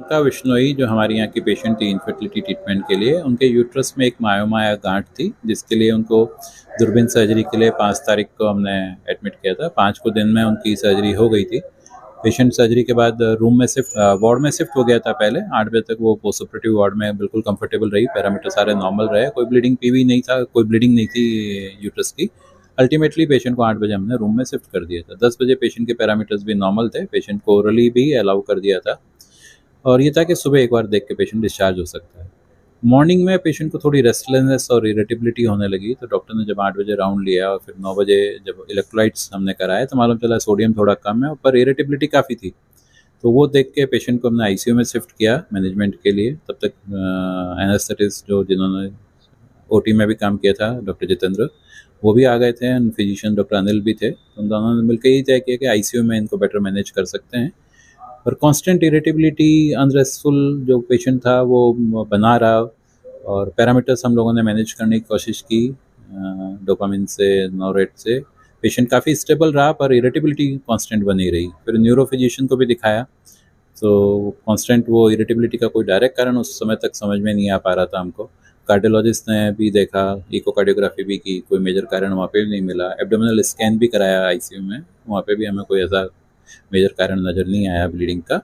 का विश्नोई जो हमारी यहाँ की पेशेंट थी इनफर्टिलिटी ट्रीटमेंट के लिए, उनके यूट्रस में एक मायोमा या गांठ थी, जिसके लिए उनको दूरबीन सर्जरी के लिए 5 तारीख को हमने एडमिट किया था। 5 को दिन में उनकी सर्जरी हो गई थी। पेशेंट सर्जरी के बाद रूम में शिफ्ट वार्ड में शिफ्ट हो गया था पहले। 8 बजे तक वो पोस्ट ऑपरेटिव वार्ड में बिल्कुल कंफर्टेबल रही, पैरामीटर सारे नॉर्मल रहे, कोई ब्लीडिंग पीवी नहीं था, कोई ब्लीडिंग नहीं थी यूट्रस की। अल्टीमेटली पेशेंट को 8 बजे हमने रूम में शिफ्ट कर दिया था। 10 बजे पेशेंट के पैरामीटर्स भी नॉर्मल थे, पेशेंट को ओरली भी अलाउ कर दिया था और ये था कि सुबह एक बार देख के पेशेंट डिस्चार्ज हो सकता है। मॉर्निंग में पेशेंट को थोड़ी रेस्टलेसनेस और इरिटेबिलिटी होने लगी, तो डॉक्टर ने जब 8 बजे राउंड लिया और फिर 9 बजे जब इलेक्ट्रोलाइट्स हमने कराए तो मालूम चला सोडियम थोड़ा कम है, पर इरिटेबिलिटी काफ़ी थी। तो वो देख के पेशेंट को हमने आईसीयू में शिफ्ट किया मैनेजमेंट के लिए। तब तक एनेस्थेटिस्ट जो जिन्होंने ओटी में भी काम किया था, डॉक्टर जितेंद्र, वो भी आ गए थे, एंड फिजिशियन डॉक्टर अनिल भी थे। तो उन दोनों ने मिलकर ही तय किया कि आईसीयू में इनको बेटर मैनेज कर सकते हैं। और कांस्टेंट इरिटेबिलिटी, अनरेस्टफुल जो पेशेंट था वो बना रहा, और पैरामीटर्स हम लोगों ने मैनेज करने की कोशिश की डोपामिन से, नोरेट से। पेशेंट काफ़ी स्टेबल रहा, पर इरिटेबिलिटी कांस्टेंट बनी रही। फिर न्यूरो फिजिशियन को भी दिखाया, तो कांस्टेंट वो इरिटेबिलिटी का कोई डायरेक्ट कारण उस समय तक समझ में नहीं आ पा रहा था हमको। कार्डियोलॉजिस्ट ने भी देखा, इकोकार्डियोग्राफी भी की, कोई मेजर कारण वहाँ पे भी नहीं मिला। एब्डोमिनल स्कैन भी कराया आईसीयू में, वहाँ पे भी हमें कोई ऐसा मेजर कारण नज़र नहीं आया ब्लीडिंग का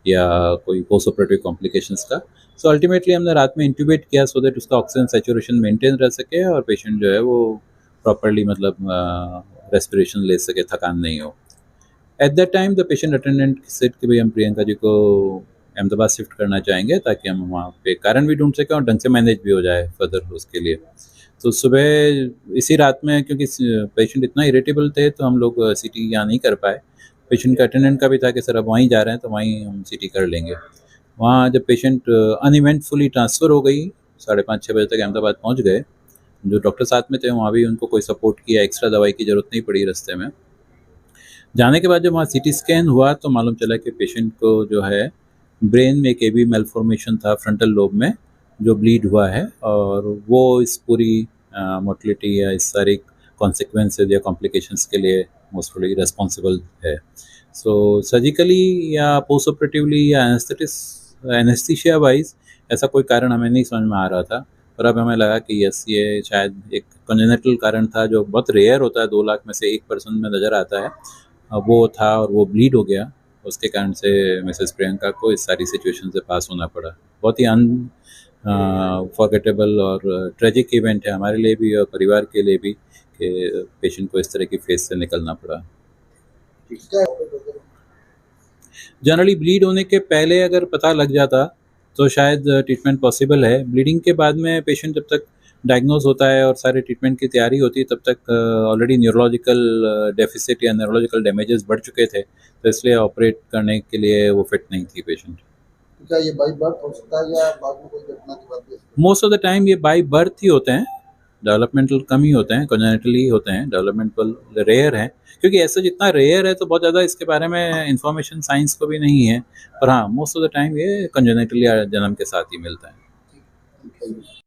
या कोई पोस्ट ऑपरेटिव कॉम्प्लिकेशंस का। सो अल्टीमेटली हमने रात में इंट्यूबेट किया सो दैट उसका ऑक्सीजन सैचुरेशन मेंटेन रह सके और पेशेंट जो है वो प्रॉपरली मतलब रेस्पिरेशन ले सके, थकान नहीं हो। At that time the patient attendant said कि भाई हम प्रियंका जी को अहमदाबाद शिफ्ट करना चाहेंगे, ताकि हम वहाँ पे कारण भी ढूंढ सकें और ढंग से मैनेज भी हो जाए फर्दर उसके लिए। तो सुबह इसी रात में, क्योंकि पेशेंट इतना इरिटेबल थे, तो हम लोग सीटी यहाँ नहीं कर पाए। पेशेंट का अटेंडेंट का भी था कि सर अब वहीं जा रहे हैं तो वहीं हम सीटी कर लेंगे। वहाँ जब पेशेंट अनइवेंटफुली ट्रांसफ़र हो गई, 5:30-6 बजे तक अहमदाबाद पहुँच गए। जो डॉक्टर साथ में थे वहाँ भी उनको कोई सपोर्ट किया, एक्स्ट्रा दवाई की ज़रूरत नहीं पड़ी रास्ते में। जाने के बाद जब वहाँ सीटी स्कैन हुआ तो मालूम चला कि पेशेंट को जो है ब्रेन में एक एबी मेलफॉर्मेशन था फ्रंटल लोब में, जो ब्लीड हुआ है, और वो इस पूरी मोर्टलिटी या इस सारी कॉन्सिक्वेंसेज या कॉम्प्लिकेशंस के लिए मोस्टली रेस्पॉन्सिबल है। सो सर्जिकली या पोस्ट ऑपरेटिवली या एनेस्थीसिया वाइज ऐसा कोई कारण हमें नहीं समझ में आ रहा था, पर अब हमें लगा कि यस, ये शायद एक कंजेनिटल कारण था जो बहुत रेयर होता है, 2 लाख में से 1% में नज़र आता है। वो था और वो ब्लीड हो गया। उसके कारण से मिसेस प्रियंका को इस सारी सिचुएशन से पास होना पड़ा। बहुत ही फॉरगेटेबल और ट्रेजिक इवेंट है हमारे लिए भी और परिवार के लिए भी कि पेशेंट को इस तरह की फेज से निकलना पड़ा। जनरली ब्लीड होने के पहले अगर पता लग जाता तो शायद ट्रीटमेंट पॉसिबल है। ब्लीडिंग के बाद में पेशेंट जब तक डायग्नोज होता है और सारे ट्रीटमेंट की तैयारी होती है, तब तक ऑलरेडी न्यूरोलॉजिकल डेफिसिट या न्यूरोलॉजिकल डैमेजेस बढ़ चुके थे, तो इसलिए ऑपरेट करने के लिए वो फिट नहीं थी पेशेंट। क्या ये बाई बर्थ हो सकता है या बाद में कोई घटना के बाद भी? मोस्ट ऑफ द टाइम ये बाई बर्थ ही होते हैं, डेवलपमेंटल कम ही होते हैं, कॉन्जेनिटली होते हैं, डेवलपमेंटल रेयर हैं। क्योंकि ऐसा जितना रेयर है तो बहुत ज़्यादा इसके बारे में इंफॉर्मेशन साइंस को भी नहीं है, पर हाँ मोस्ट ऑफ द टाइम ये कॉन्जेनिटली जन्म के साथ ही मिलता है।